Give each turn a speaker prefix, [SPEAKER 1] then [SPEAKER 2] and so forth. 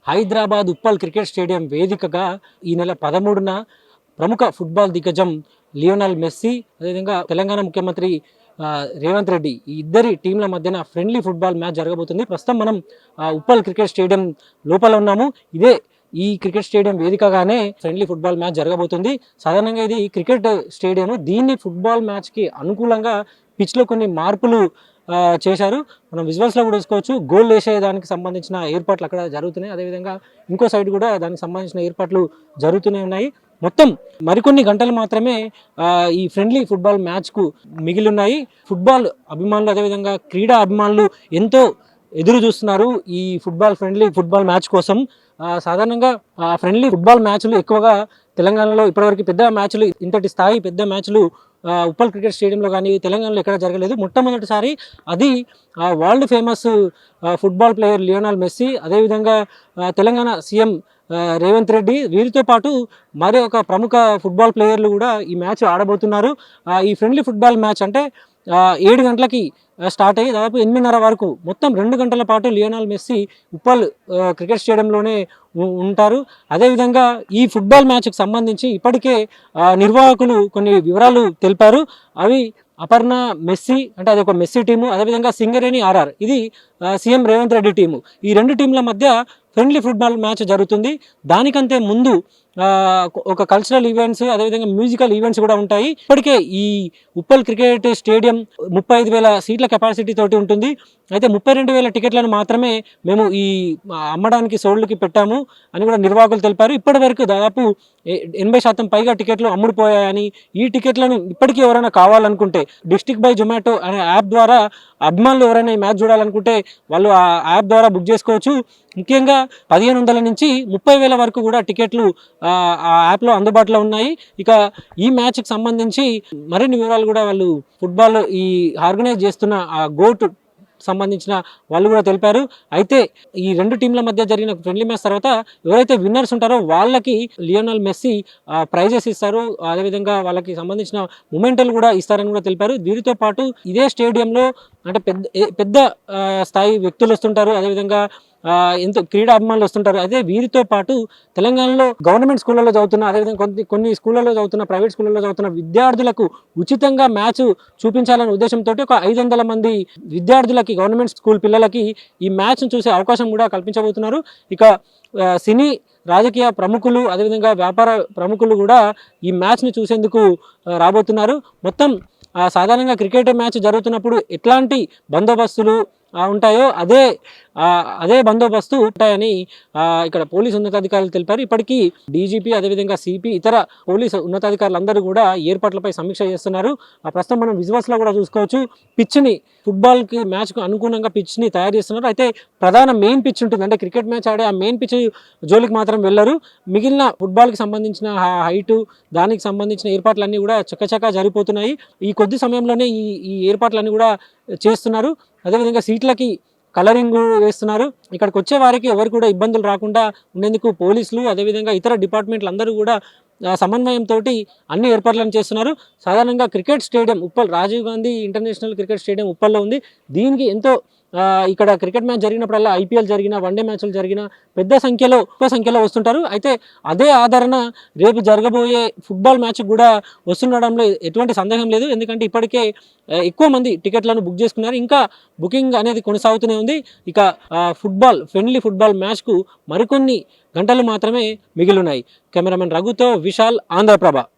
[SPEAKER 1] Hyderabad Uppal cricket stadium వేదికగా ఈ నెల 13న ప్రముఖ ఫుట్బాల్ దిగ్గజం లియోనల్ మెస్సీ, అదేవిధంగా తెలంగాణ ముఖ్యమంత్రి రేవంత్ రెడ్డి, ఈ ఇద్దరి టీంల మధ్యన ఫ్రెండ్లీ ఫుట్బాల్ మ్యాచ్ జరగబోతుంది. ప్రస్తుతం మనం ఉప్పల్ క్రికెట్ స్టేడియం లోపల ఉన్నాము. ఈ క్రికెట్ స్టేడియం వేదికగానే ఫ్రెండ్లీ ఫుట్బాల్ మ్యాచ్ జరగబోతుంది. సాధారణంగా ఇది క్రికెట్ స్టేడియం, దీన్ని ఫుట్బాల్ మ్యాచ్కి అనుకూలంగా పిచ్లో కొన్ని మార్పులు చేశారు. మనం విజువల్స్లో కూడా చూసుకోవచ్చు. గోల్ వేసేదానికి సంబంధించిన ఏర్పాట్లు అక్కడ జరుగుతున్నాయి. అదేవిధంగా ఇంకో సైడ్ కూడా దానికి సంబంధించిన ఏర్పాట్లు జరుగుతూనే ఉన్నాయి. మొత్తం మరికొన్ని గంటలు మాత్రమే ఈ ఫ్రెండ్లీ ఫుట్బాల్ మ్యాచ్కు మిగిలి ఉన్నాయి. ఫుట్బాల్ అభిమానులు, అదేవిధంగా క్రీడా అభిమానులు ఎంతో ఎదురు చూస్తున్నారు ఈ ఫ్రెండ్లీ ఫుట్బాల్ మ్యాచ్ కోసం. సాధారణంగా ఫ్రెండ్లీ ఫుట్బాల్ మ్యాచ్లు ఎక్కువగా తెలంగాణలో ఇప్పటివరకు పెద్ద మ్యాచ్లు, ఇంతటి స్థాయి పెద్ద మ్యాచ్లు ఉప్పల్ క్రికెట్ స్టేడియంలో కానీ తెలంగాణలో ఎక్కడ జరగలేదు. మొట్టమొదటిసారి అది world famous football player Lionel Messi, అదేవిధంగా తెలంగాణ సీఎం రేవంత్ రెడ్డి, వీరితో పాటు మరి ఒక ప్రముఖ ఫుట్బాల్ ప్లేయర్లు కూడా ఈ మ్యాచ్ ఆడబోతున్నారు. ఈ ఫ్రెండ్లీ ఫుట్బాల్ మ్యాచ్ అంటే 7 గంటలకి స్టార్ట్ అయ్యి దాదాపు 8:30 వరకు మొత్తం 2 గంటల పాటు లియోనల్ మెస్సీ ఉప్పల్ క్రికెట్ స్టేడియంలోనే ఉంటారు. అదేవిధంగా ఈ ఫుట్బాల్ మ్యాచ్కి సంబంధించి ఇప్పటికే నిర్వాహకులు కొన్ని వివరాలు తెలిపారు. అవి అపర్ణ మెస్సీ, అంటే అది ఒక మెస్సీ టీము, అదేవిధంగా సింగరేణి ఆర్ఆర్, ఇది సీఎం రేవంత్ రెడ్డి టీము. ఈ 2 టీంల మధ్య ఫ్రెండ్లీ ఫుట్బాల్ మ్యాచ్ జరుగుతుంది. దానికంటే ముందు ఒక కల్చరల్ ఈవెంట్స్, అదేవిధంగా మ్యూజికల్ ఈవెంట్స్ కూడా ఉంటాయి. ఇప్పటికే ఈ ఉప్పల్ క్రికెట్ స్టేడియం 35,000 సీట్ల కెపాసిటీ తోటి ఉంటుంది. అయితే 32,000 టికెట్లను మాత్రమే మేము ఈ అమ్మడానికి సోల్డ్కి పెట్టాము అని కూడా నిర్వాహకులు తెలిపారు. ఇప్పటి వరకు దాదాపు 80% పైగా టికెట్లు అమ్ముడుపోయాయని, ఈ టికెట్లను ఇప్పటికీ ఎవరైనా కావాలనుకుంటే డిస్ట్రిక్ట్ బై జొమాటో అనే యాప్ ద్వారా అభిమానులు ఎవరైనా ఈ మ్యాచ్ చూడాలనుకుంటే వాళ్ళు ఆ యాప్ ద్వారా బుక్ చేసుకోవచ్చు. ముఖ్యంగా 1500 నుంచి 30,000 వరకు కూడా టికెట్లు ఆ యాప్లో అందుబాటులో ఉన్నాయి. ఇక ఈ మ్యాచ్కి సంబంధించి మరిన్ని వివరాలు కూడా వాళ్ళు ఫుట్బాల్ ఈ ఆర్గనైజ్ చేస్తున్న ఆ గోట్ సంబంధించిన వాళ్ళు కూడా తెలిపారు. అయితే ఈ 2 టీంల మధ్య జరిగిన ఫ్రెండ్లీ మ్యాచ్ తర్వాత ఎవరైతే విన్నర్స్ ఉంటారో వాళ్ళకి లియోనల్ మెస్సీ ప్రైజెస్ ఇస్తారు, అదేవిధంగా వాళ్ళకి సంబంధించిన మొమెంటలు కూడా ఇస్తారని కూడా తెలిపారు. వీరితో పాటు ఇదే స్టేడియంలో అంటే పెద్ద స్థాయి వ్యక్తులు వస్తుంటారు, అదేవిధంగా ఎంతో క్రీడా అభిమానులు వస్తుంటారు. అదే వీరితో పాటు తెలంగాణలో గవర్నమెంట్ స్కూళ్ళలో చదువుతున్న, అదేవిధంగా కొన్ని స్కూళ్ళలో చదువుతున్న, ప్రైవేట్ స్కూళ్ళలో చదువుతున్న విద్యార్థులకు ఉచితంగా మ్యాచ్ చూపించాలనే ఉద్దేశంతో ఒక 500 మంది విద్యార్థులకి, గవర్నమెంట్ స్కూల్ పిల్లలకి ఈ మ్యాచ్ను చూసే అవకాశం కూడా కల్పించబోతున్నారు. ఇక సినీ రాజకీయ ప్రముఖులు, అదేవిధంగా వ్యాపార ప్రముఖులు కూడా ఈ మ్యాచ్ని చూసేందుకు రాబోతున్నారు. మొత్తం సాధారణంగా క్రికెట్ మ్యాచ్ జరుగుతున్నప్పుడు ఎట్లాంటి బందోబస్తులు ఉంటాయో అదే బందోబస్తు ఉంటాయని ఇక్కడ పోలీసు ఉన్నతాధికారులు తెలిపారు. ఇప్పటికీ డీజీపీ, అదేవిధంగా సిపి, ఇతర పోలీసు ఉన్నతాధికారులందరూ కూడా ఏర్పాట్లపై సమీక్ష చేస్తున్నారు. ప్రస్తుతం మనం విజువల్స్లో కూడా చూసుకోవచ్చు. పిచ్ని ఫుట్బాల్కి మ్యాచ్కు అనుగుణంగా పిచ్ని తయారు చేస్తున్నారు. అయితే ప్రధాన మెయిన్ పిచ్ ఉంటుంది, అంటే క్రికెట్ మ్యాచ్ ఆడే ఆ మెయిన్ పిచ్ జోలికి మాత్రం వెళ్ళరు. మిగిలిన ఫుట్బాల్కి సంబంధించిన హైటు, దానికి సంబంధించిన ఏర్పాట్లన్నీ కూడా చకచకా జరిగిపోతున్నాయి. ఈ కొద్ది సమయంలోనే ఈ ఏర్పాట్లన్నీ కూడా చేస్తున్నారు. అదేవిధంగా సీట్లకి కలరింగ్ వేస్తున్నారు. ఇక్కడికి వచ్చే వారికి ఎవరు కూడా ఇబ్బందులు రాకుండా ఉండేందుకు పోలీసులు, అదేవిధంగా ఇతర డిపార్ట్మెంట్లు అందరూ కూడా సమన్వయంతో అన్ని ఏర్పాట్లను చేస్తున్నారు. సాధారణంగా cricket stadium Uppal, Rajiv Gandhi international cricket stadium ఉప్పల్లో ఉంది. దీనికి ఎంతో ఇక్కడ క్రికెట్ మ్యాచ్ జరిగినప్పుడల్లా, ఐపీఎల్ జరిగిన, వన్డే మ్యాచ్లు జరిగిన ఎక్కువ సంఖ్యలో వస్తుంటారు. అయితే అదే ఆదరణ రేపు జరగబోయే ఫుట్బాల్ మ్యాచ్ కూడా వస్తుండడంలో ఎటువంటి సందేహం లేదు. ఎందుకంటే ఇప్పటికే ఎక్కువ మంది టికెట్లను బుక్ చేసుకున్నారు. ఇంకా బుకింగ్ అనేది కొనసాగుతూనే ఉంది. ఇక ఫ్రెండ్లీ ఫుట్బాల్ మ్యాచ్కు మరికొన్ని గంటలు మాత్రమే మిగిలినాయి. కెమెరామెన్ రఘుతో విశాల్, ఆంధ్రప్రభ.